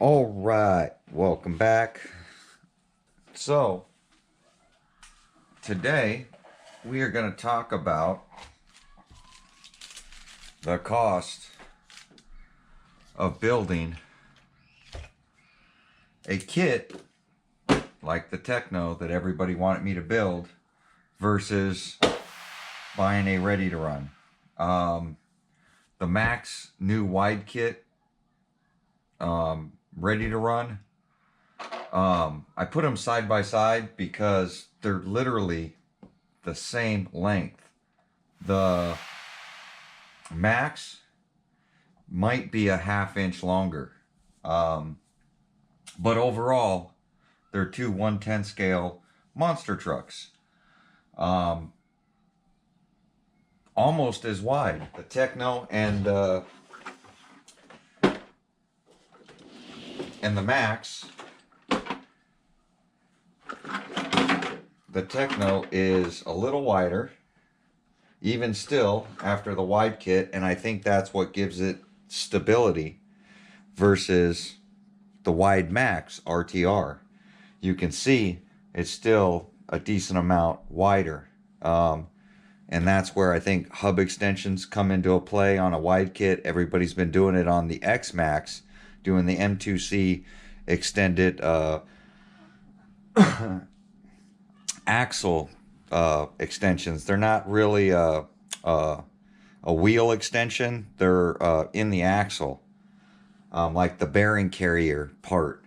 All right, welcome back. So, today we are going to talk about the cost of building a kit like the Techno that everybody wanted me to build versus buying a ready to run. The Max new wide kit, ready to run. I put them side by side because they're literally the same length. The Max might be a ½ inch longer. But overall, they're two 1/10 scale monster trucks. Almost as wide. The Techno and the Max. The Techno is a little wider, even still after the wide kit, and I think that's what gives it stability versus the wide Max RTR. You can see it's still a decent amount wider, and that's where I think hub extensions come into a play on a wide kit. Everybody's been doing it on the X-Maxx, doing the M2C extended axle extensions. They're not really a wheel extension. They're in the axle, like the bearing carrier part.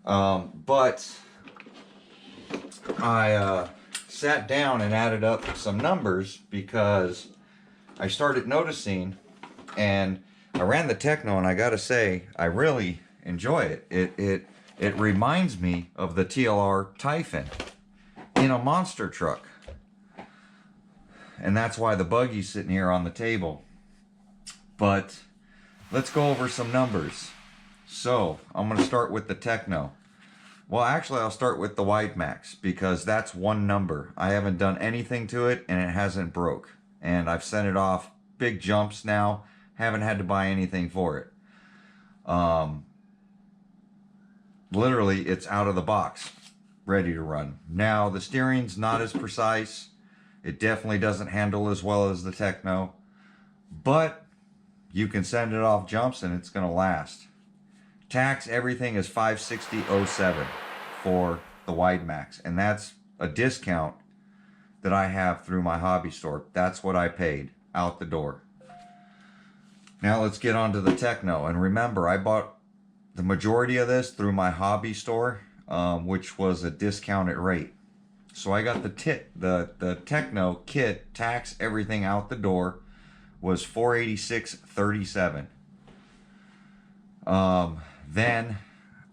But I sat down and added up some numbers because I started noticing, and I ran the Techno, and I gotta say, I really enjoy it. It reminds me of the TLR Typhon in a monster truck. And that's why the buggy's sitting here on the table. But let's go over some numbers. So I'm going to start with the Techno. Well, actually, I'll start with the Wide Max because that's one number. I haven't done anything to it and it hasn't broke. And I've sent it off big jumps now. Haven't had to buy anything for it. Literally, it's out of the box, ready to run. Now, the steering's not as precise. It definitely doesn't handle as well as the Techno. But you can send it off jumps and it's going to last. Tax, everything is $560.07 for the Wide Max. And that's a discount that I have through my hobby store. That's what I paid out the door. Now let's get on to the Techno. And remember, I bought the majority of this through my hobby store, which was a discounted rate. So I got the Techno kit, tax, everything out the door, was $486.37. Then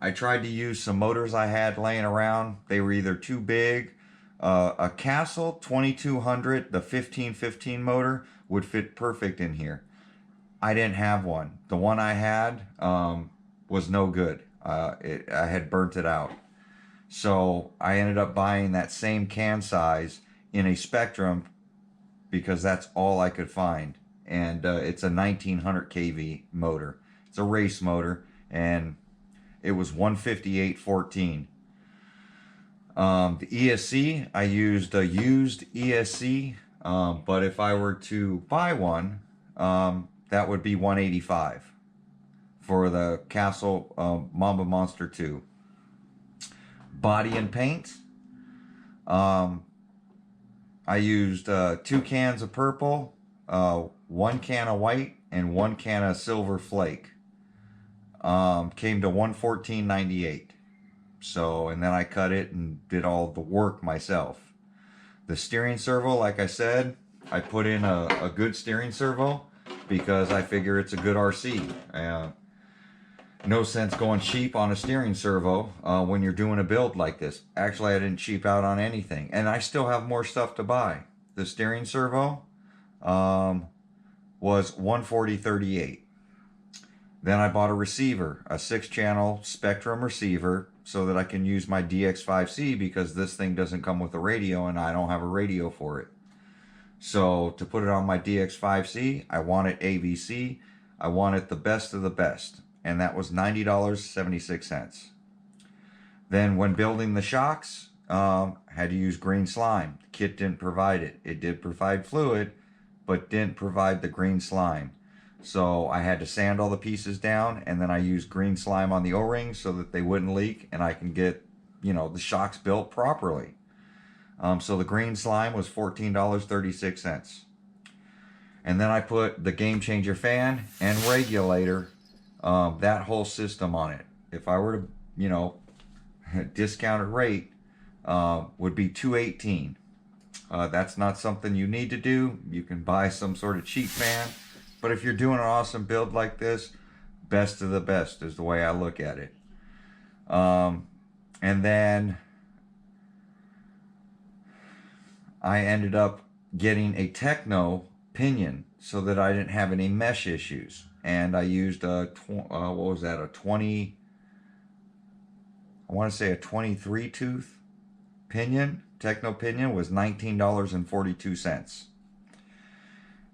I tried to use some motors I had laying around. They were either too big. A Castle 2200, the 1515 motor, would fit perfect in here. I didn't have one. The one I had was no good. I had burnt it out. So I ended up buying that same can size in a Spectrum because that's all I could find. And it's a 1900 kV motor. It's a race motor, and it was 158.14. The ESC, I used a used ESC, but if I were to buy one, that would be 185 for the Castle Mamba Monster 2. Body and paint, I used 2 cans of purple, 1 can of white, and 1 can of silver flake. Came to $114.98. So, and then I cut it and did all the work myself. The steering servo, like I said, I put in a good steering servo because I figure it's a good RC. No sense going cheap on a steering servo when you're doing a build like this. Actually, I didn't cheap out on anything. And I still have more stuff to buy. The steering servo was $140.38. Then I bought a receiver, a 6-channel Spectrum receiver, so that I can use my DX5C because this thing doesn't come with a radio and I don't have a radio for it. So to put it on my DX5C, I want it AVC. I want it the best of the best. and that was $90.76. Then when building the shocks, had to use green slime. The kit didn't provide it. It did provide fluid, but didn't provide the green slime. So I had to sand all the pieces down, and then I used green slime on the O-rings so that they wouldn't leak, and I can get, you know, the shocks built properly. So the green slime was $14.36. And then I put the Game Changer fan and regulator, that whole system on it. If I were to, you know, discounted rate would be $218. That's not something you need to do. You can buy some sort of cheap fan. But if you're doing an awesome build like this, best of the best is the way I look at it. And then I ended up getting a Tekno pinion so that I didn't have any mesh issues. And I used a, what was that, a 20, I want to say a 23 tooth pinion. Tekno pinion was $19.42.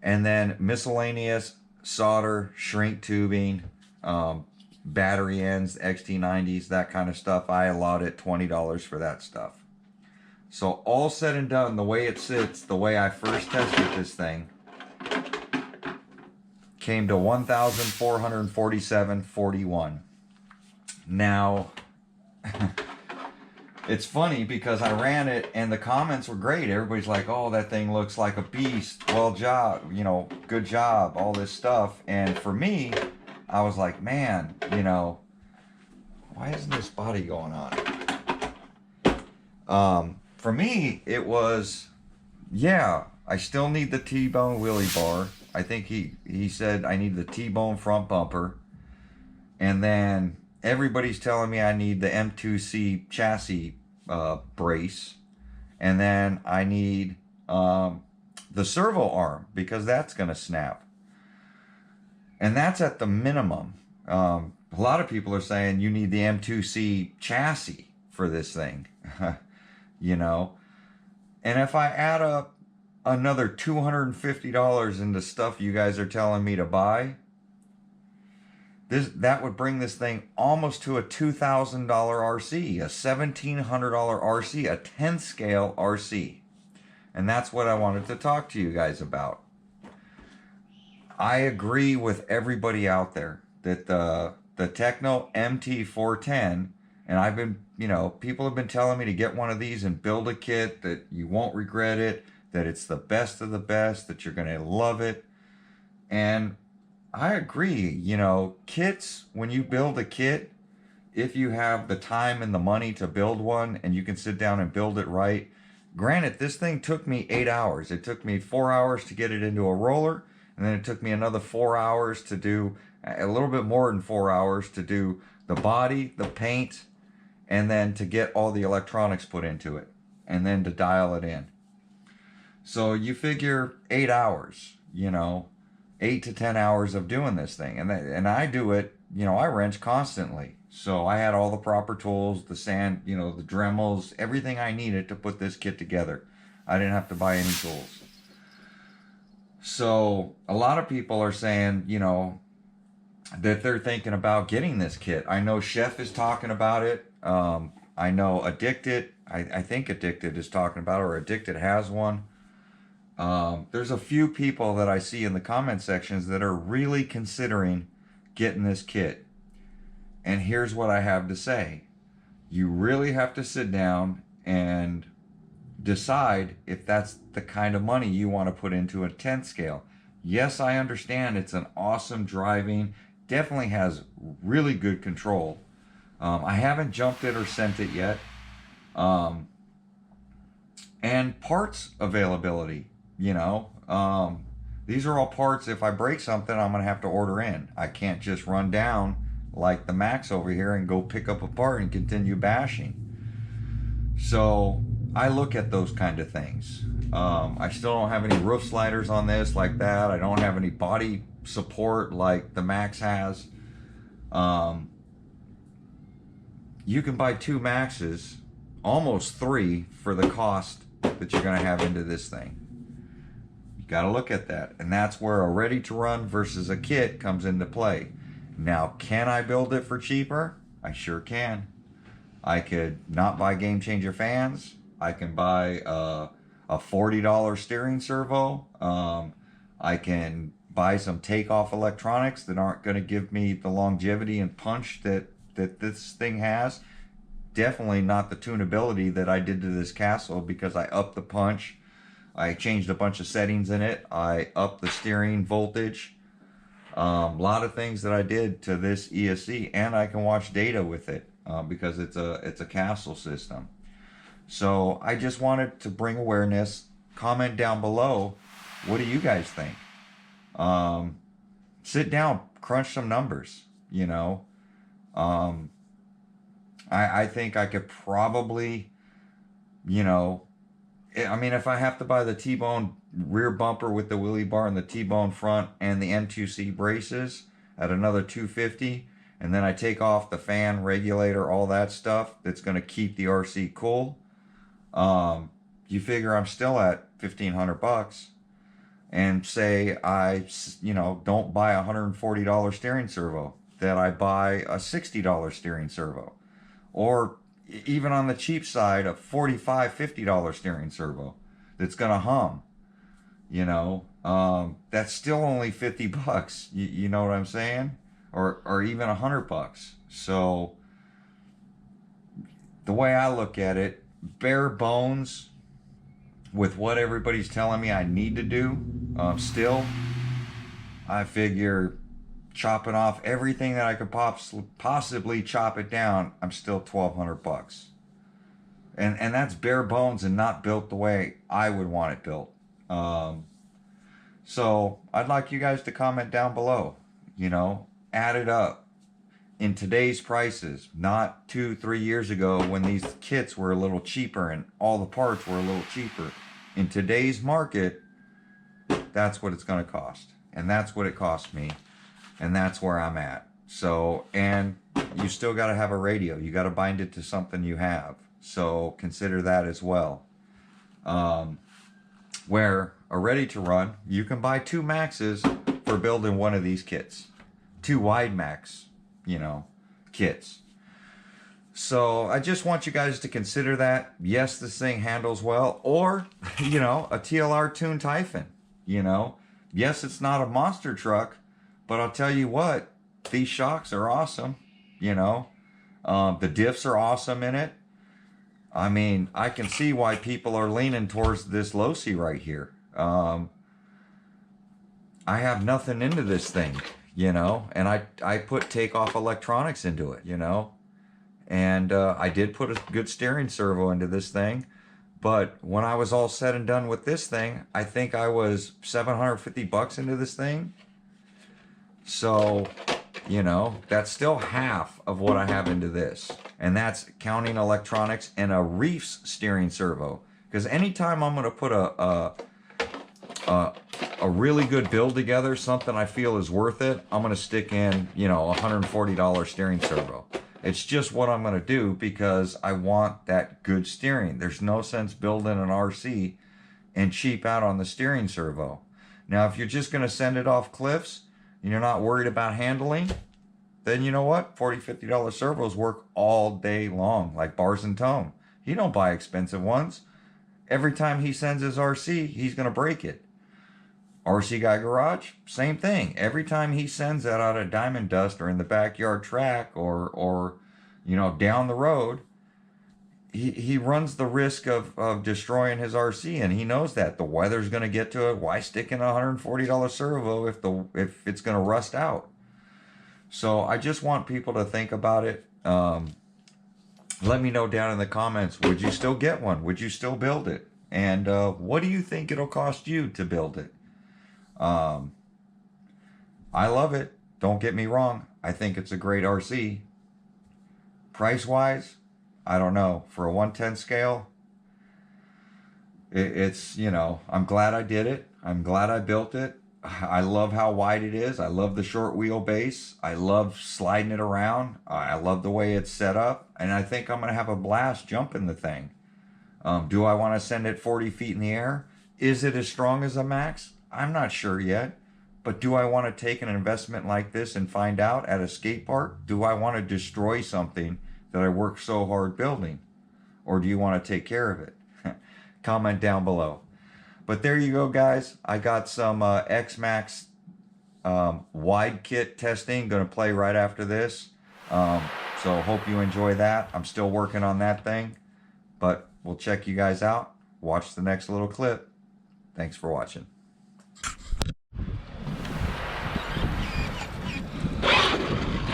And then miscellaneous solder, shrink tubing, battery ends, XT90s, that kind of stuff. I allotted $20 for that stuff. So all said and done, the way it sits, the way I first tested this thing, came to $1,447.41. Now, it's funny because I ran it and the comments were great. Everybody's like, oh, that thing looks like a beast. Well, job, you know, good job, all this stuff. And for me, I was like, man, you know, why isn't this body going on? For me, it was, yeah, I still need the T-bone wheelie bar. I think he said I need the T-bone front bumper. And then everybody's telling me I need the M2C chassis brace. And then I need the servo arm because that's going to snap. And that's at the minimum. A lot of people are saying you need the M2C chassis for this thing. You know, and if I add up another $250 into stuff you guys are telling me to buy, that would bring this thing almost to a $2,000 RC, a $1,700 RC, a 10 scale RC. And that's what I wanted to talk to you guys about. I agree with everybody out there that the Tekno MT410, and I've been, you know, people have been telling me to get one of these and build a kit, that you won't regret it, that it's the best of the best, that you're going to love it. And I agree, you know, kits, when you build a kit, if you have the time and the money to build one and you can sit down and build it right. Granted, this thing took me 8 hours. It took me 4 hours to get it into a roller, and then it took me another 4 hours to do, a little bit more than 4 hours to do the body, the paint, and then to get all the electronics put into it, and then to dial it in. So you figure 8 hours, you know, 8 to 10 hours of doing this thing. And I do it, you know, I wrench constantly. So I had all the proper tools, the sand, you know, the Dremels, everything I needed to put this kit together. I didn't have to buy any tools. So a lot of people are saying, you know, that they're thinking about getting this kit. I know Chef is talking about it. I know Addicted, I think Addicted is talking about it, or Addicted has one. There's a few people that I see in the comment sections that are really considering getting this kit. And here's what I have to say. You really have to sit down and decide if that's the kind of money you want to put into a 10 scale. Yes, I understand it's an awesome driving, definitely has really good control. I haven't jumped it or sent it yet. And parts availability, you know, these are all parts. If I break something, I'm going to have to order in. I can't just run down like the Max over here and go pick up a part and continue bashing. So I look at those kind of things. I still don't have any roof sliders on this like that. I don't have any body support like the Max has. You can buy 2 Maxes, almost 3, for the cost that you're going to have into this thing. You got to look at that. And that's where a ready to run versus a kit comes into play. Now, can I build it for cheaper? I sure can. I could not buy Game Changer fans. I can buy a $40 steering servo. I can buy some takeoff electronics that aren't going to give me the longevity and punch that this thing has. Definitely not the tunability that I did to this castle, because I upped the punch. I changed a bunch of settings in it. I upped the steering voltage. A lot of things that I did to this ESC, and I can watch data with it because it's a castle system. So I just wanted to bring awareness. Comment down below, what do you guys think? Sit down, crunch some numbers. You know, I think I could probably, you know, I mean, if I have to buy the T-bone rear bumper with the wheelie bar and the T-bone front and the M2C braces at another $250, and then I take off the fan, regulator, all that stuff that's going to keep the RC cool, you figure I'm still at $1,500. And say I, you know, don't buy a $140 steering servo, that I buy a $60 steering servo, or even on the cheap side, a $45, $50 steering servo that's gonna hum. You know, that's still only $50. You know what I'm saying? Or even $100. So the way I look at it, bare bones with what everybody's telling me I need to do, still, I figure chopping off everything that I could possibly chop it down, I'm still $1,200. And that's bare bones and not built the way I would want it built. So I'd like you guys to comment down below, you know, add it up in today's prices, not 2-3 years ago when these kits were a little cheaper and all the parts were a little cheaper. In today's market, that's what it's going to cost. And that's what it cost me. And that's where I'm at. So, and you still got to have a radio. You got to bind it to something you have. So consider that as well. Where a ready to run, you can buy 2 Maxes for building one of these kits. 2 wide Max, you know, kits. So I just want you guys to consider that. Yes, this thing handles well. Or, you know, a TLR tuned Typhon, you know. Yes, it's not a monster truck, but I'll tell you what, these shocks are awesome, you know. The diffs are awesome in it. I mean, I can see why people are leaning towards this Losi right here. I have nothing into this thing, you know, and I put takeoff electronics into it, you know. And I did put a good steering servo into this thing. But when I was all said and done with this thing, I think I was $750 into this thing. So, you know, that's still half of what I have into this. And that's counting electronics and a Reef's steering servo. Because anytime I'm going to put a really good build together, something I feel is worth it, I'm going to stick in, you know, a $140 steering servo. It's just what I'm going to do because I want that good steering. There's no sense building an RC and cheap out on the steering servo. Now, if you're just going to send it off cliffs and you're not worried about handling, then you know what? $40, $50 servos work all day long, like Bars and Tone. He don't buy expensive ones. Every time he sends his RC, he's going to break it. RC Guy Garage, same thing. Every time he sends that out of Diamond Dust or in the backyard track or you know, down the road, he runs the risk of destroying his RC, and he knows that. The weather's going to get to it. Why stick in a $140 servo if it's going to rust out? So I just want people to think about it. Let me know down in the comments, would you still get one? Would you still build it? And what do you think it'll cost you to build it? I love it. Don't get me wrong. I think it's a great RC. Price-wise, I don't know. For a 110 scale, it's, you know, I'm glad I did it. I'm glad I built it. I love how wide it is. I love the short wheelbase. I love sliding it around. I love the way it's set up. And I think I'm going to have a blast jumping the thing. Do I want to send it 40 feet in the air? Is it as strong as a Max? I'm not sure yet, But do I want to take an investment like this and find out at a skate park? Do I want to destroy something that I worked so hard building? Or do you want to take care of it? Comment down below. But there you go, guys. I got some Xmaxx wide kit testing. Going to play right after this. So hope you enjoy that. I'm still working on that thing. But we'll check you guys out. Watch the next little clip. Thanks for watching.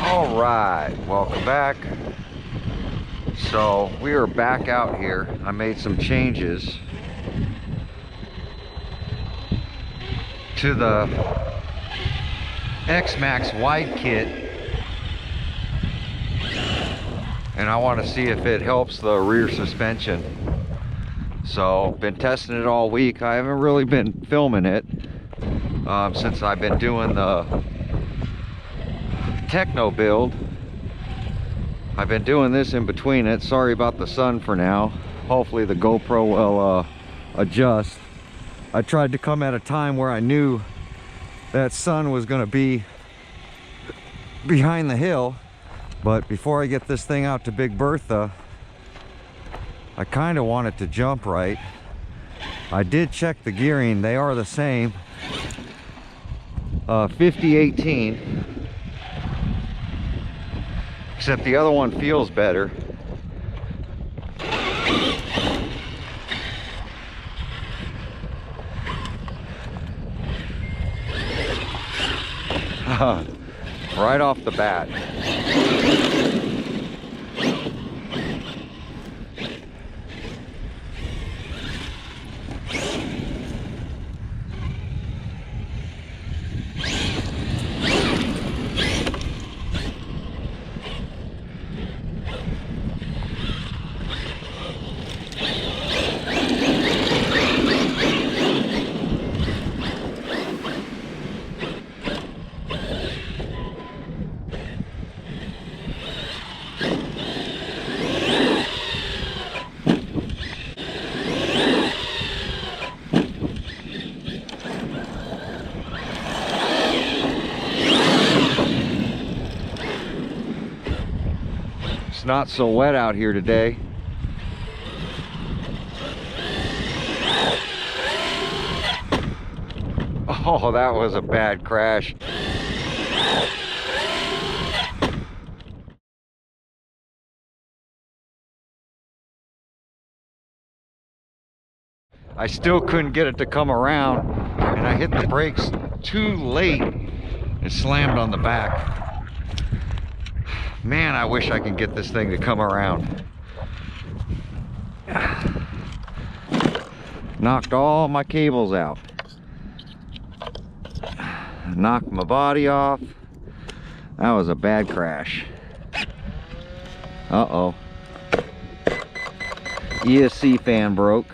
All right, welcome back. So we are back out here. I made some changes to the Xmaxx wide kit, and I want to see if it helps the rear suspension. So been testing it all week. I haven't really been filming it since I've been doing the Techno build. I've been doing this in between it. Sorry about the sun for now. Hopefully the GoPro will adjust. I tried to come at a time where I knew that sun was going to be behind the hill, but before I get this thing out to Big Bertha, I kind of want it to jump right. I did check the gearing. They are the same. 50-18. Except the other one feels better. Right off the bat. It's not so wet out here today. Oh, that was a bad crash. I still couldn't get it to come around, and I hit the brakes too late. It slammed on the back. Man, I wish I could get this thing to come around. Knocked all my cables out. Knocked my body off. That was a bad crash. Uh-oh. ESC fan broke.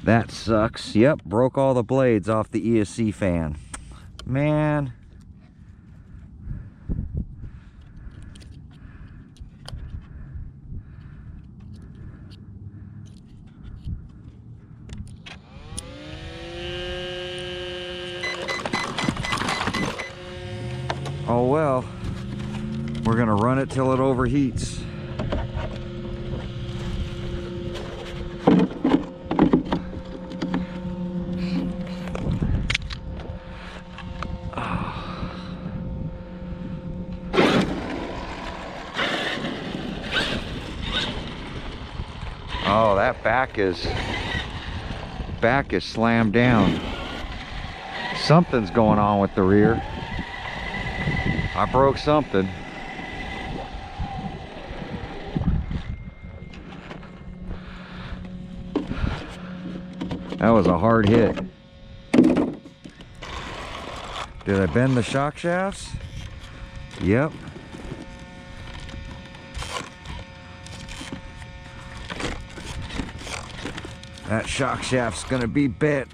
That sucks. Yep, broke all the blades off the ESC fan. Man. Oh well, we're gonna run it till it overheats. Oh, that back is slammed down. Something's going on with the rear. I broke something. That was a hard hit. Did I bend the shock shafts? Yep. That shock shaft's gonna be bent.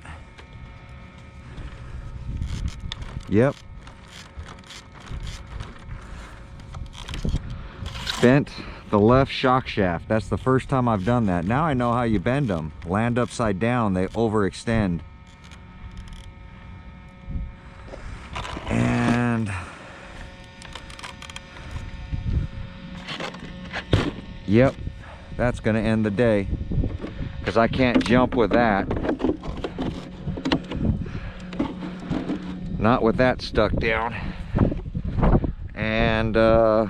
Yep. Bent the left shock shaft. That's the first time I've done that. Now I know how you bend them. Land upside down, they overextend. Yep, that's gonna end the day, because I can't jump with that. Not with that stuck down. And I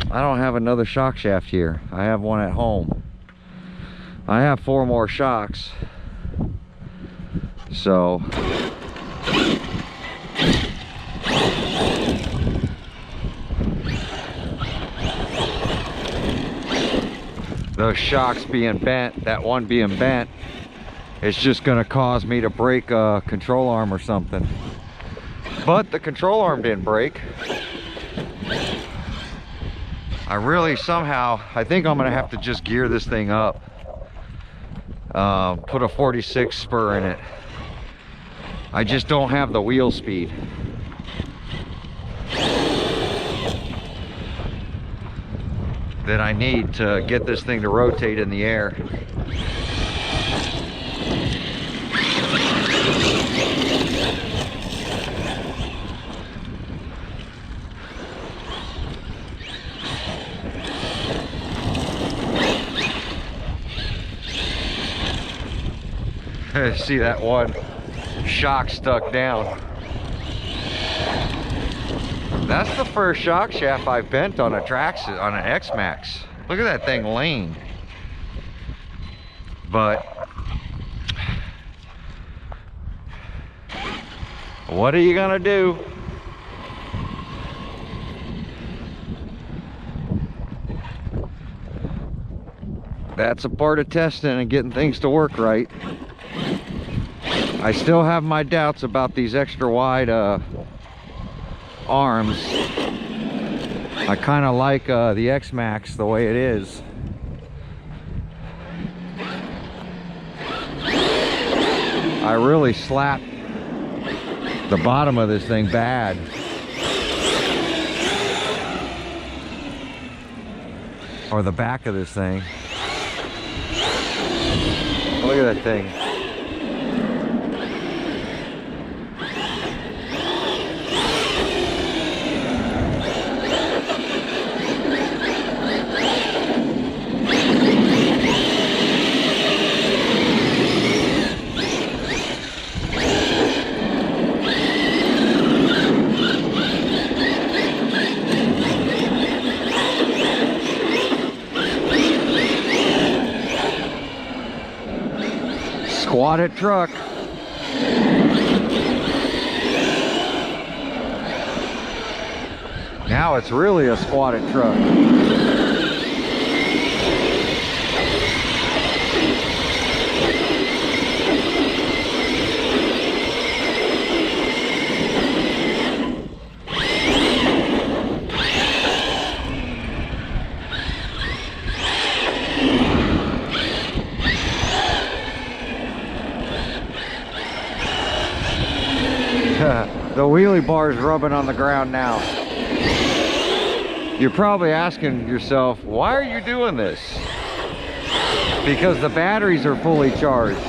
don't have another shock shaft here. I have one at home. I have 4 more shocks, so those shocks being bent, that one being bent, it's just gonna cause me to break a control arm or something. But the control arm didn't break. I really somehow, I think I'm gonna have to just gear this thing up. Put a 46 spur in it. I just don't have the wheel speed. That I need to get this thing to rotate in the air. See that one shock stuck down. That's the first shock shaft I've bent on a on an X-Maxx. Look at that thing lean. But what are you gonna do? That's a part of testing and getting things to work right. I still have my doubts about these extra wide arms. I kind of like the X-Maxx the way it is. I really slapped the bottom of this thing bad. Or the back of this thing. Look at that thing. Squatted truck. Now it's really a squatted truck. The wheelie bar is rubbing on the ground now. You're probably asking yourself, why are you doing this? Because the batteries are fully charged.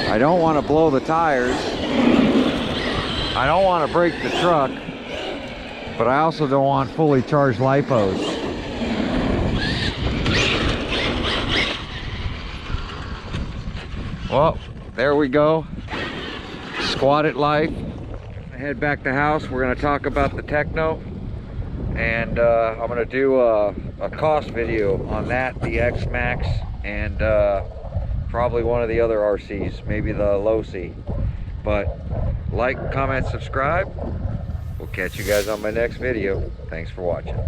I don't want to blow the tires. I don't want to break the truck, but I also don't want fully charged lipos. Well, there we go. Squatted life. Head back to house. We're going to talk about the Techno, and I'm going to do a cost video on that, the X-Maxx, and probably one of the other RCs, maybe the low C. But like, comment, subscribe. We'll catch you guys on my next video. Thanks for watching.